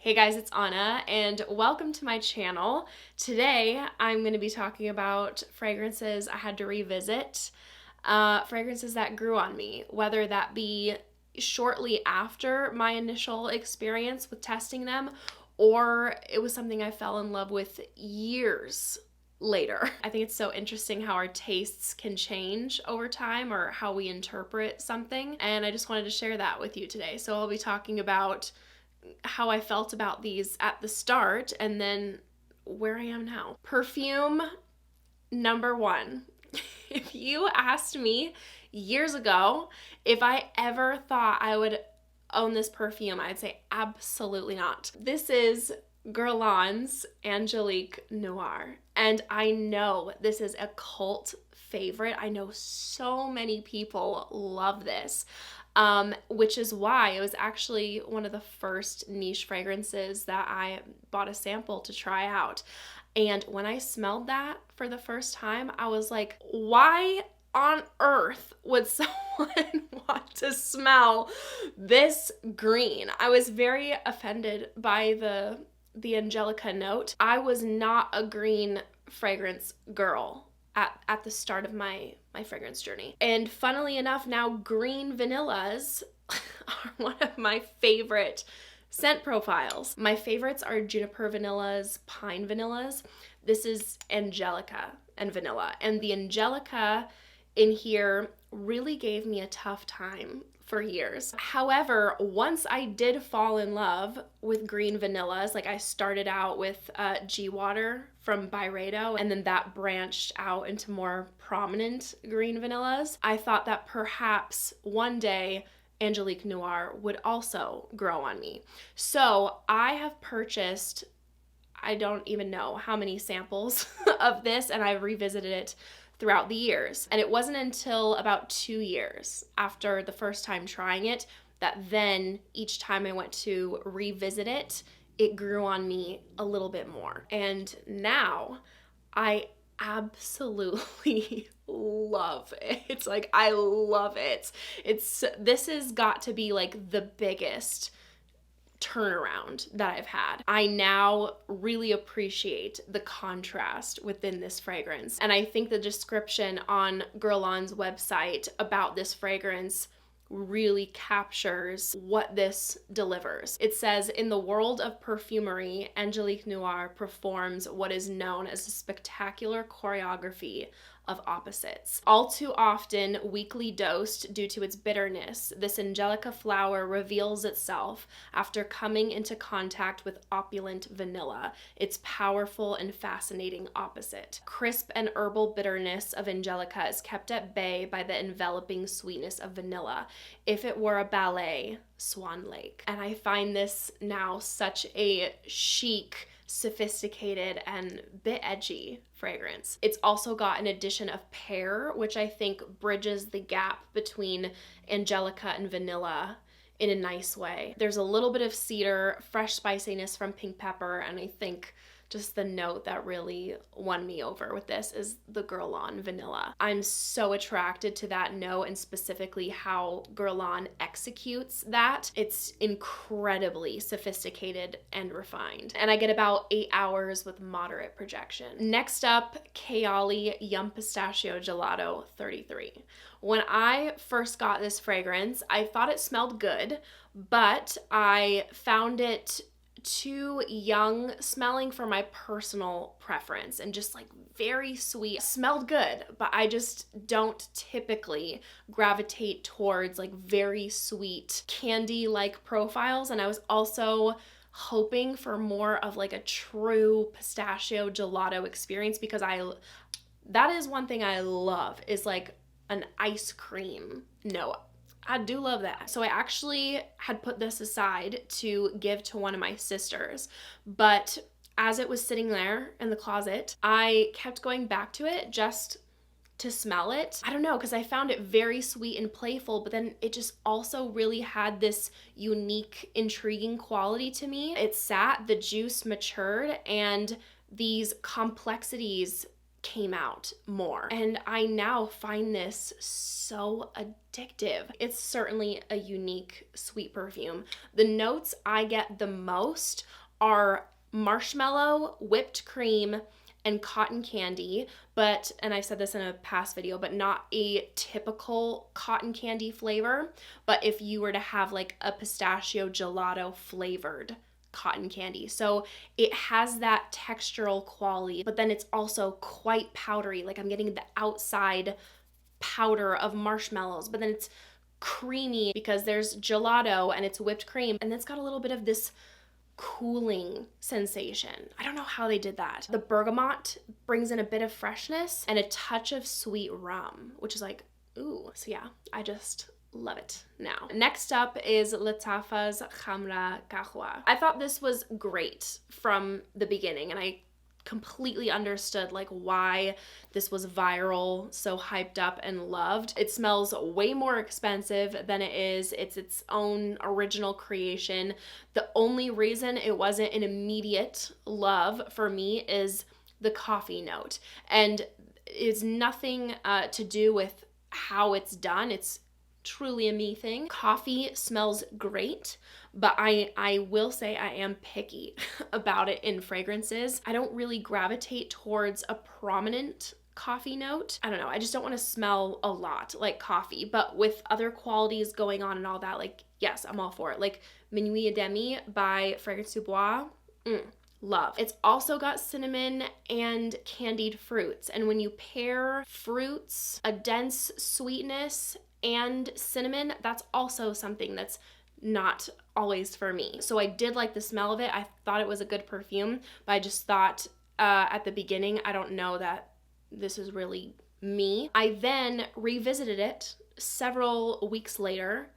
Hey guys, it's Anna and welcome to my channel. Today I'm going to be talking about fragrances I had to revisit, fragrances that grew on me, whether that be shortly after my initial experience with testing them or it was something I fell in love with years later. I think it's so interesting how our tastes can change over time or how we interpret something, and I just wanted to share that with you today. So I'll be talking about how I felt about these at the start and then where I am now. Perfume number one. If you asked me years ago if I ever thought I would own this perfume, I'd say absolutely not. This is Guerlain's Angelique Noire. And I know this is a cult favorite. I know so many people love this. Which is why it was actually one of the first niche fragrances that I bought a sample to try out. And when I smelled that for the first time, I was like, why on earth would someone want to smell this green? I was very offended by the Angelica note. I was not a green fragrance girl at the start of my fragrance journey. And funnily enough, now green vanillas are one of my favorite scent profiles. My favorites are juniper vanillas, pine vanillas. This is Angelica and vanilla. And the Angelica in here really gave me a tough time for years. However, once I did fall in love with green vanillas, like I started out with G Water from Byredo, and then that branched out into more prominent green vanillas, I thought that perhaps one day Angelique Noire would also grow on me. So I have purchased, I don't even know how many samples of this, and I've revisited it throughout the years. And it wasn't until about 2 years after the first time trying it that then each time I went to revisit it, it grew on me a little bit more. And now I absolutely love it. It's like, I love it. This has got to be like the biggest turnaround that I've had. I now really appreciate the contrast within this fragrance. And I think the description on Guerlain's website about this fragrance really captures what this delivers. It says, in the world of perfumery, Angelique Noire performs what is known as a spectacular choreography of opposites. All too often weakly dosed due to its bitterness, this Angelica flower reveals itself after coming into contact with opulent vanilla, its powerful and fascinating opposite. Crisp and herbal bitterness of Angelica is kept at bay by the enveloping sweetness of vanilla. If it were a ballet, Swan Lake. And I find this now such a chic, sophisticated, and bit edgy fragrance. It's also got an addition of pear, which I think bridges the gap between Angelica and vanilla in a nice way. There's a little bit of cedar, fresh spiciness from pink pepper, and I think just the note that really won me over with this is the Guerlain vanilla. I'm so attracted to that note and specifically how Guerlain executes that. It's incredibly sophisticated and refined. And I get about 8 hours with moderate projection. Next up, Kayali Yum Pistachio Gelato 33. When I first got this fragrance, I thought it smelled good, but I found it too young smelling for my personal preference and just like very sweet. Smelled good, but I just don't typically gravitate towards like very sweet candy-like profiles. And I was also hoping for more of like a true pistachio gelato experience because that is one thing I love is like an ice cream note. I do love that. So I actually had put this aside to give to one of my sisters, but as it was sitting there in the closet, I kept going back to it just to smell it. I don't know, because I found it very sweet and playful, but then it just also really had this unique, intriguing quality to me. It sat, the juice matured, and these complexities came out more. And I now find this so addictive. It's certainly a unique sweet perfume. The notes I get the most are marshmallow, whipped cream, and cotton candy, but, and I've said this in a past video, but not a typical cotton candy flavor, but if you were to have like a pistachio gelato flavored cotton candy. So it has that textural quality, but then it's also quite powdery. Like I'm getting the outside powder of marshmallows, but then it's creamy because there's gelato and it's whipped cream, and it's got a little bit of this cooling sensation. I don't know how they did that. The bergamot brings in a bit of freshness and a touch of sweet rum, which is like, ooh. So yeah, I just love it now. Next up is Lattafa's Khamrah Qahwa. I thought this was great from the beginning, and I completely understood like why this was viral, so hyped up and loved. It smells way more expensive than it is. It's its own original creation. The only reason it wasn't an immediate love for me is the coffee note, and it's nothing to do with how it's done. It's truly a me thing. Coffee smells great, but I will say I am picky about it in fragrances. I don't really gravitate towards a prominent coffee note. I don't know, I just don't want to smell a lot like coffee, but with other qualities going on and all that, like, yes, I'm all for it. Like Minuit et Demi by Fragrance du Bois, love. It's also got cinnamon and candied fruits, and when you pair fruits, a dense sweetness, and cinnamon, that's also something that's not always for me. So I did like the smell of it. I thought it was a good perfume, but I just thought at the beginning, I don't know that this is really me. I then revisited it several weeks later,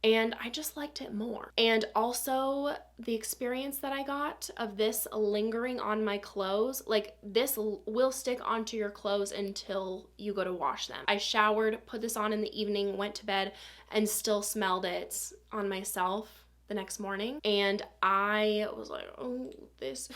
and I just liked it more. And also the experience that I got of this lingering on my clothes, like this will stick onto your clothes until you go to wash them. I showered, put this on in the evening, went to bed, and still smelled it on myself the next morning. And I was like, oh, this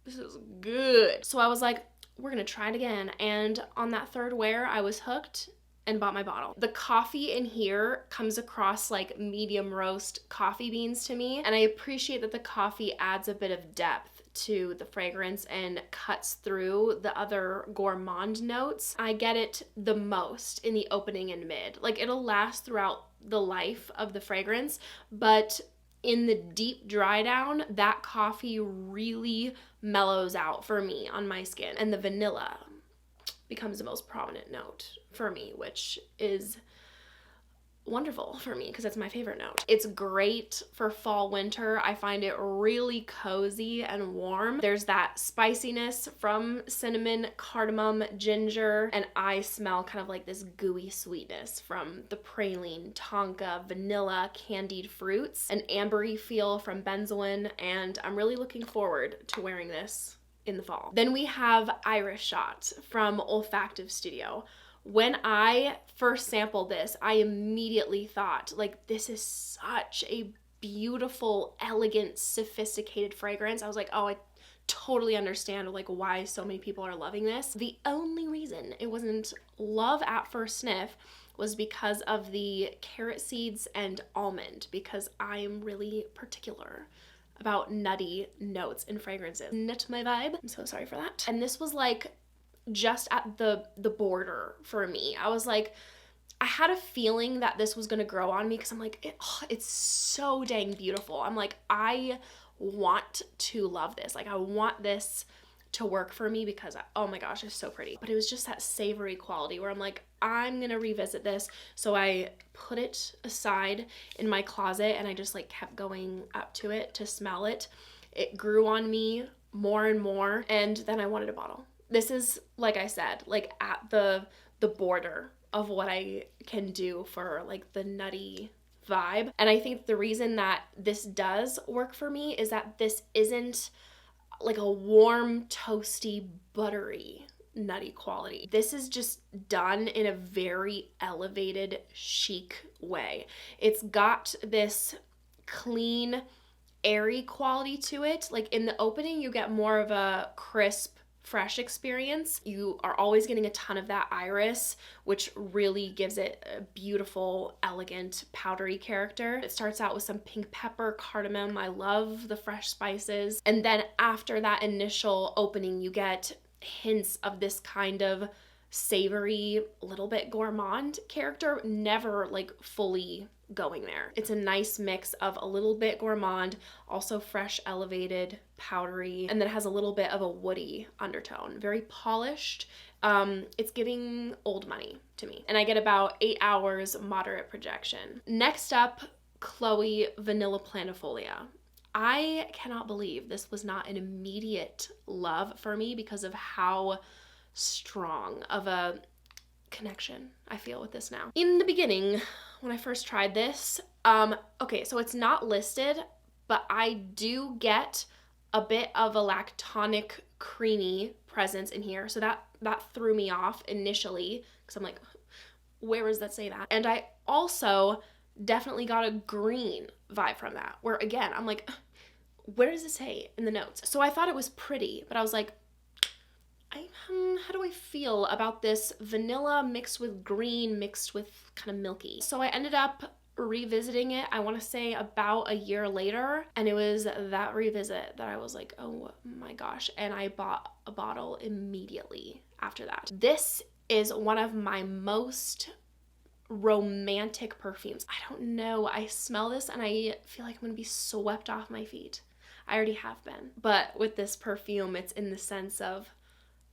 is good. So I was like, we're gonna try it again. And on that third wear, I was hooked and bought my bottle. The coffee in here comes across like medium roast coffee beans to me, and I appreciate that the coffee adds a bit of depth to the fragrance and cuts through the other gourmand notes. I get it the most in the opening and mid. Like it'll last throughout the life of the fragrance, but in the deep dry down, that coffee really mellows out for me on my skin, and the vanilla becomes the most prominent note for me, which is wonderful for me because it's my favorite note. It's great for fall, winter. I find it really cozy and warm. There's that spiciness from cinnamon, cardamom, ginger, and I smell kind of like this gooey sweetness from the praline, tonka, vanilla, candied fruits, an ambery feel from benzoin, and I'm really looking forward to wearing this in the fall. Then we have Iris Shot from Olfactive Studio. When I first sampled this, I immediately thought, like, this is such a beautiful, elegant, sophisticated fragrance. I was like, oh, I totally understand like why so many people are loving this. The only reason it wasn't love at first sniff was because of the carrot seeds and almond, because I am really particular about nutty notes in fragrances. Not my vibe. I'm so sorry for that. And this was like just at the border for me. I was like, I had a feeling that this was gonna grow on me because I'm like, it's so dang beautiful. I'm like, I want to love this. Like I want this to work for me because, oh my gosh, it's so pretty. But it was just that savory quality where I'm like, I'm gonna revisit this. So I put it aside in my closet and I just like kept going up to it to smell it. It grew on me more and more, and then I wanted a bottle. This is, like I said, like at the border of what I can do for like the nutty vibe. And I think the reason that this does work for me is that this isn't like a warm, toasty, buttery, nutty quality. This is just done in a very elevated, chic way. It's got this clean, airy quality to it. Like in the opening, you get more of a crisp, fresh experience. You are always getting a ton of that iris, which really gives it a beautiful, elegant, powdery character. It starts out with some pink pepper, cardamom. I love the fresh spices. And then after that initial opening, you get hints of this kind of savory, little bit gourmand character, never like fully going there. It's a nice mix of a little bit gourmand, also fresh, elevated, powdery, and then it has a little bit of a woody undertone. Very polished. It's giving old money to me. And I get about 8 hours moderate projection. Next up, Chloe Vanilla Planifolia. I cannot believe this was not an immediate love for me because of how strong of a connection I feel with this now. In the beginning, when I first tried this, okay, so it's not listed, but I do get a bit of a lactonic creamy presence in here. So that threw me off initially because I'm like, where does that say that? And I also definitely got a green vibe from that, where again, I'm like, where does it say in the notes? So I thought it was pretty, but I was like, how do I feel about this vanilla mixed with green, mixed with kind of milky? So I ended up revisiting it, I want to say about a year later, and it was that revisit that I was like, oh my gosh, and I bought a bottle immediately after that. This is one of my most romantic perfumes. I don't know, I smell this and I feel like I'm gonna be swept off my feet. I already have been, but with this perfume, it's in the sense of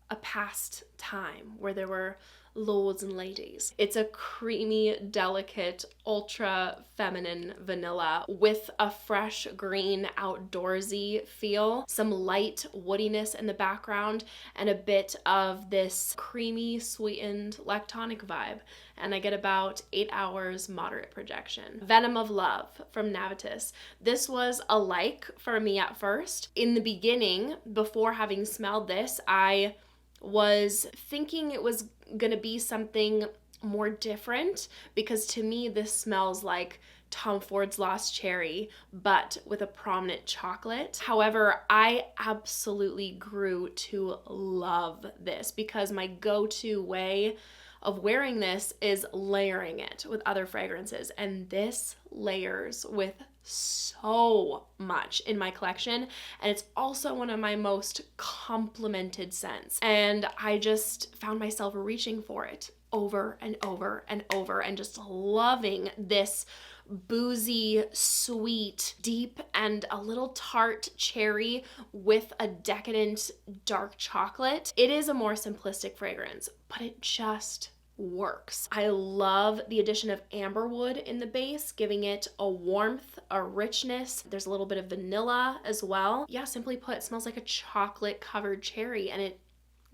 a past time where there were lords and ladies. It's a creamy, delicate, ultra feminine vanilla with a fresh green outdoorsy feel, some light woodiness in the background, and a bit of this creamy, sweetened lactonic vibe. And I get about 8 hours moderate projection. Venom of Love from Navitus. This was a like for me at first. In the beginning, before having smelled this, I was thinking it was gonna be something more different, because to me this smells like Tom Ford's Lost Cherry, but with a prominent chocolate. However, I absolutely grew to love this because my go-to way of wearing this is layering it with other fragrances, and this layers with so much in my collection, and it's also one of my most complimented scents, and I just found myself reaching for it over and over and over and just loving this boozy, sweet, deep, and a little tart cherry with a decadent dark chocolate. It is a more simplistic fragrance, but it just works. I love the addition of amberwood in the base, giving it a warmth, a richness. There's a little bit of vanilla as well. Yeah, simply put, it smells like a chocolate covered cherry, and it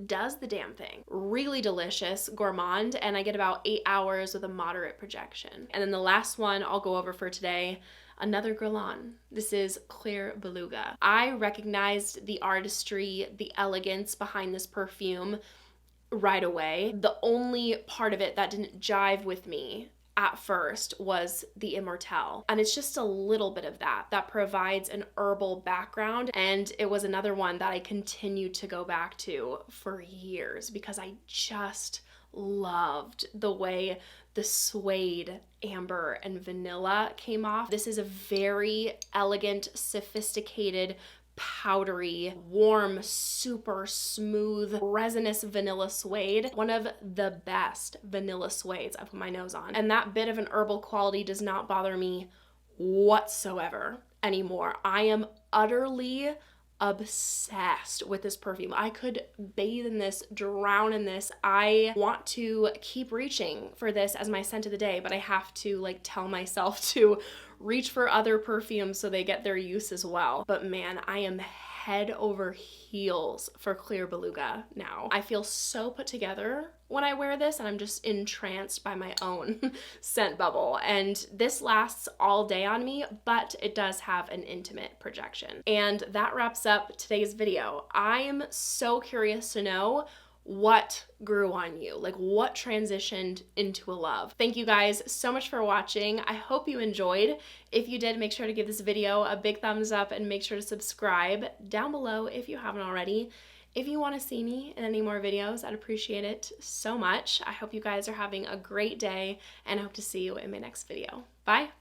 does the damn thing. Really delicious, gourmand, and I get about 8 hours with a moderate projection. And then the last one I'll go over for today, another Guerlain. This is Cuir Beluga. I recognized the artistry, the elegance behind this perfume right away. The only part of it that didn't jive with me at first was the Immortelle, and it's just a little bit of that provides an herbal background, and it was another one that I continued to go back to for years because I just loved the way the suede, amber, and vanilla came off. This is a very elegant, sophisticated, powdery, warm, super smooth, resinous vanilla suede. One of the best vanilla suedes I put my nose on. And that bit of an herbal quality does not bother me whatsoever anymore. I am utterly obsessed with this perfume. I could bathe in this, drown in this. I want to keep reaching for this as my scent of the day, but I have to like tell myself to reach for other perfumes so they get their use as well. But man, I am head over heels for Cuir Beluga now. I feel so put together when I wear this, and I'm just entranced by my own scent bubble. And this lasts all day on me, but it does have an intimate projection. And that wraps up today's video. I am so curious to know what grew on you, like what transitioned into a love. Thank you guys so much for watching. I hope you enjoyed. If you did, make sure to give this video a big thumbs up and make sure to subscribe down below if you haven't already. If you want to see me in any more videos, I'd appreciate it so much. I hope you guys are having a great day and I hope to see you in my next video. Bye!